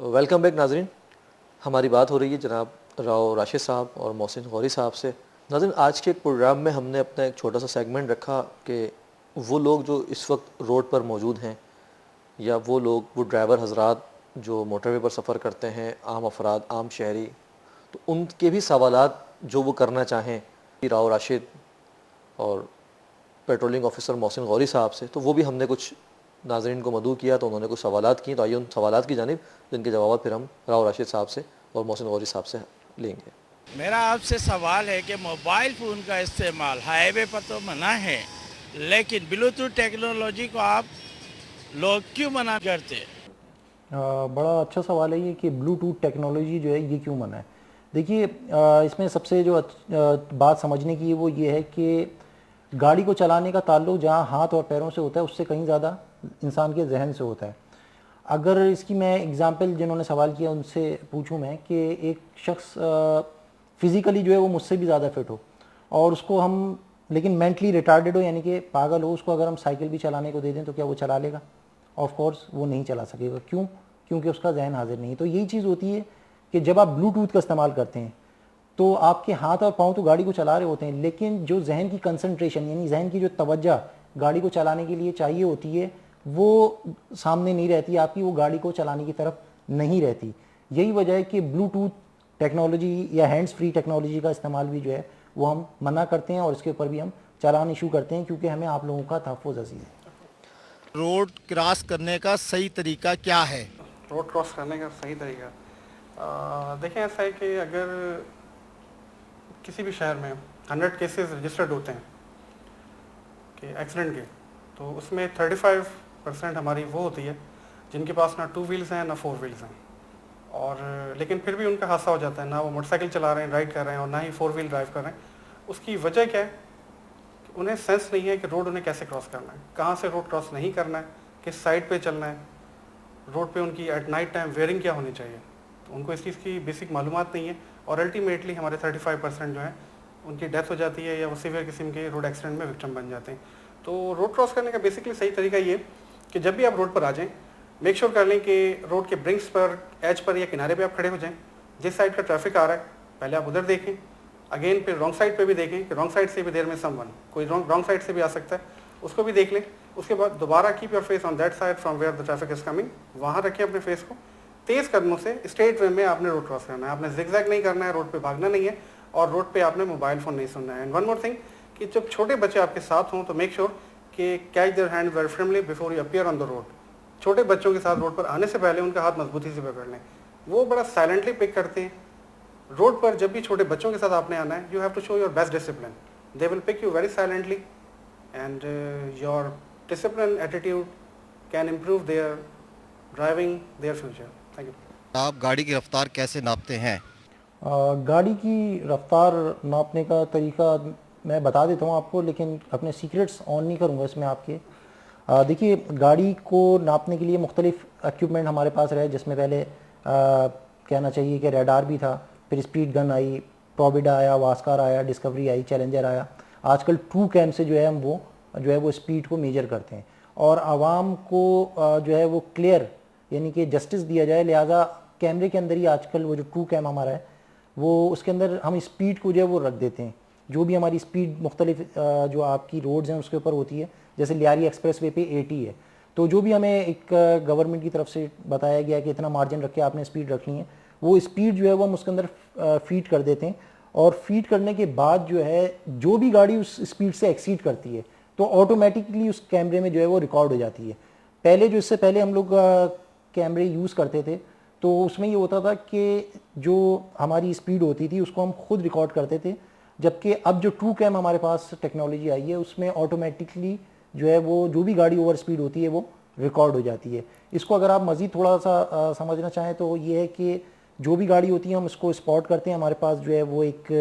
Welcome back नाजरीन। हमारी बात हो रही है जनाब राव राशिद साहब और मोहसिन गौरी साहब से। नाज़रीन, आज के प्रोग्राम में हमने अपना एक छोटा सा सेगमेंट रखा कि वो लोग जो इस वक्त रोड पर मौजूद हैं या वो लोग, वो ड्राइवर हजरात जो मोटरवे पर सफ़र करते हैं, आम अफराद, आम शहरी, तो उनके भी सवालात जो वो करना चाहें राव राशिद और पेट्रोलिंग ऑफिसर मोहसिन गौरी साहब से, तो वो भी हमने कुछ नाजरीन को मदऊ किया, तो उन्होंने कुछ सवालात किए। तो आइए उन सवालात की जानिब, जिनके जवाब फिर हम राव राशिद साहब से और मोहसिन गौरी साहब से लेंगे। मेरा आपसे सवाल है कि मोबाइल फ़ोन का इस्तेमाल हाईवे पर तो मना है, लेकिन ब्लूटूथ टेक्नोलॉजी को आप लोग क्यों मना करते? बड़ा अच्छा सवाल है ये कि ब्लूटूथ टेक्नोलॉजी जो है ये क्यों मना है। देखिए, इसमें सबसे जो बात समझने की वो ये है कि गाड़ी को चलाने का ताल्लुक जहाँ हाथ और पैरों से होता है उससे कहीं ज़्यादा इंसान के जहन से होता है। अगर इसकी मैं एग्जांपल जिन्होंने सवाल किया उनसे पूछूं मैं कि एक शख्स फिज़िकली जो है वो मुझसे भी ज़्यादा फिट हो और उसको हम लेकिन मेंटली रिटार्डेड हो, यानी कि पागल हो, उसको अगर हम साइकिल भी चलाने को दे दें तो क्या वो चला लेगा? ऑफ कोर्स वो नहीं चला सकेगा। क्यों? क्योंकि उसका जहन हाजिर नहीं है। तो यही चीज़ होती है कि जब आप ब्लूटूथ का इस्तेमाल करते हैं तो आपके हाथ और पाँव तो गाड़ी को चला रहे होते हैं, लेकिन जो जहन की कंसंट्रेशन यानी जहन की जो तवज्जो गाड़ी को चलाने के लिए चाहिए होती है वो सामने नहीं रहती आपकी, वो गाड़ी को चलाने की तरफ नहीं रहती। यही वजह है कि ब्लूटूथ टेक्नोलॉजी या हैंड्स फ्री टेक्नोलॉजी का इस्तेमाल भी जो है वो हम मना करते हैं और इसके ऊपर भी हम चालान इशू करते हैं, क्योंकि हमें आप लोगों का तहफ़्फ़ुज़ अज़ीज़ है। रोड क्रॉस करने का सही तरीका क्या है? रोड क्रॉस करने का सही तरीका देखें, ऐसा है कि अगर किसी भी शहर में 100 केसेस रजिस्टर्ड होते हैं कि एक्सीडेंट के, तो उसमें 35% हमारी वो होती है जिनके पास ना 2 व्हील्स हैं ना 4 व्हील्स हैं, और लेकिन फिर भी उनका हादसा हो जाता है। ना वो मोटरसाइकिल चला रहे हैं, राइड कर रहे हैं, और ना ही 4 व्हील ड्राइव कर रहे हैं। उसकी वजह क्या है कि उन्हें सेंस नहीं है कि रोड उन्हें कैसे क्रॉस करना है, कहाँ से रोड क्रॉस नहीं करना है, किस साइड पे चलना है, रोड पे उनकी एट नाइट टाइम वेयरिंग क्या होनी चाहिए। तो उनको इस चीज़ की बेसिक मालूमात नहीं है, और अल्टीमेटली हमारे 35% जो है उनकी डेथ हो जाती है या वो सीवियर किस्म के रोड एक्सीडेंट में विक्टिम बन जाते हैं। तो रोड क्रॉस करने का बेसिकली सही तरीका ये कि जब भी आप रोड पर आ जाएं, मेक श्योर कर लें कि रोड के ब्रिंक्स पर, एज पर या किनारे पे आप खड़े हो जाएं। जिस साइड का ट्रैफिक आ रहा है पहले आप उधर देखें, अगेन फिर रॉन्ग साइड पे भी देखें कि रॉन्ग साइड से भी देर में समवन कोई रॉन्ग साइड से भी आ सकता है, उसको भी देख लें। उसके बाद दोबारा keep your face on that side from where the traffic is coming, वहाँ रखें अपने फेस को। तेज़ कदमों से स्ट्रेट वे में आपने रोड क्रॉस करना है, आपने जिगजैग नहीं करना है, रोड पे भागना नहीं है, और रोड पे आपने मोबाइल फ़ोन नहीं सुनना है। एंड वन मोर थिंग कि जब छोटे बच्चे आपके साथ हों तो मेक श्योर कि catch their hand very firmly before you appear on the road. छोटे बच्चों के साथ रोड पर आने से पहले उनका हाथ मजबूती से पकड़ लें, वो बड़ा साइलेंटली पिक करते हैं। रोड पर जब भी छोटे बच्चों के साथ आपने आना है, you have to show your best discipline. They will pick you very silently, and your discipline attitude can improve their driving, their future. Thank you. आप गाड़ी की रफ्तार कैसे नापते हैं? गाड़ी की रफ्तार नापने का तरीका मैं बता देता हूँ आपको, लेकिन अपने सीक्रेट्स ऑन नहीं करूँगा इसमें आपके। देखिए, गाड़ी को नापने के लिए मुख्तलिफ इक्विपमेंट हमारे पास रहे, जिसमें पहले कहना चाहिए कि रेडार भी था, फिर स्पीड गन आई, प्रोविडा आया, वास्कार आया, डिस्कवरी आई, चैलेंजर आया। आजकल ट्रू कैम से जो है हम वो स्पीड को मेजर करते हैं, और आवाम को जो है वो क्लियर यानी कि जस्टिस दिया जाए, लिहाजा कैमरे के अंदर ही आजकल वो जो ट्रू कैम हमारा है वो उसके अंदर हम स्पीड को जो है वो रख देते हैं। जो भी हमारी स्पीड मुख्तलिफ जो आपकी रोड्स हैं उसके ऊपर होती है, जैसे लियारी एक्सप्रेस वे पे 80 है, तो जो भी हमें एक गवर्नमेंट की तरफ से बताया गया कि इतना मार्जिन रख के आपने स्पीड रखनी है, वो स्पीड जो है वो हम उसके अंदर फीड कर देते हैं। और फीड करने के बाद जो है जो भी गाड़ी उस स्पीड से एक्सीड करती है तो ऑटोमेटिकली उस कैमरे में जो है वो रिकॉर्ड हो जाती है। पहले जो इससे पहले हम लोग कैमरे यूज़ करते थे तो उसमें ये होता था कि जो हमारी स्पीड होती थी उसको हम खुद रिकॉर्ड करते थे, जबकि अब जो ट्रू कैम हमारे पास टेक्नोलॉजी आई है उसमें ऑटोमेटिकली जो है वो जो भी गाड़ी ओवर स्पीड होती है वो रिकॉर्ड हो जाती है। इसको अगर आप मज़ीद थोड़ा सा समझना चाहें तो ये है कि जो भी गाड़ी होती है हम उसको स्पॉट करते हैं, हमारे पास जो है वो एक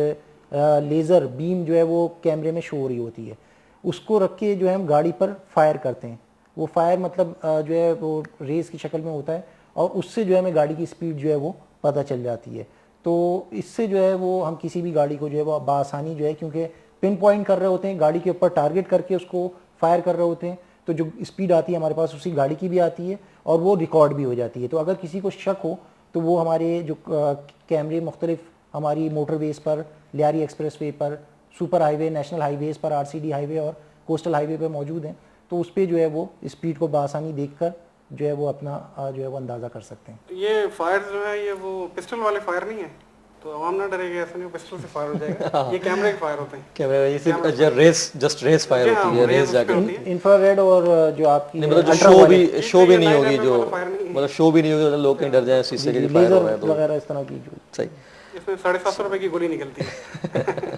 लेज़र बीम जो है वो कैमरे में शो हो रही होती है, उसको रख के जो है हम गाड़ी पर फायर करते हैं। वो फायर मतलब जो है वो रेस की शक्ल में होता है, और उससे जो है हमें गाड़ी की स्पीड जो है वो पता चल जाती है। तो इससे जो है वो हम किसी भी गाड़ी को जो है वो बआसानी जो है, क्योंकि पिन पॉइंट कर रहे होते हैं, गाड़ी के ऊपर टारगेट करके उसको फायर कर रहे होते हैं, तो जो स्पीड आती है हमारे पास उसी गाड़ी की भी आती है और वो रिकॉर्ड भी हो जाती है। तो अगर किसी को शक हो तो वो हमारे जो कैमरे मुख्तलिफ हमारी मोटर वेज पर, लियारी एक्सप्रेस वे पर, सुपर हाईवे, नेशनल हाईवेज़ पर, RCD हाईवे और कोस्टल हाईवे पर मौजूद हैं। तो उस पर जो है वो स्पीड को बआसानी देखकर जो है वो अपना जो है वो अंदाज़ा कर सकते हैं। ये फायर जो है ये वो पिस्टल वाले फायर नहीं है, तो आवाम ना डरेगा, ऐसा नहीं पिस्टल से फायर हो जाएगा। ये कैमरे के फायर होते हैं। कैमरा ये सिर्फ रेस, जस्ट रेस फायर जी हाँ, होती है, रेस रेस जाके होती है। इंफ्रारेड और जो आपकी नहीं, मतलब जो अल्ट्रा शो भी नहीं ये होगी, जो वाला फायर नहीं है। मतलब शो भी नहीं होगी, मतलब लोग कहीं डर जाए शीशे के फायर हो रहा है लेजर तो वगैरह इस तरह की जो सही। इसमें 750 रुपए की गोली निकलती है।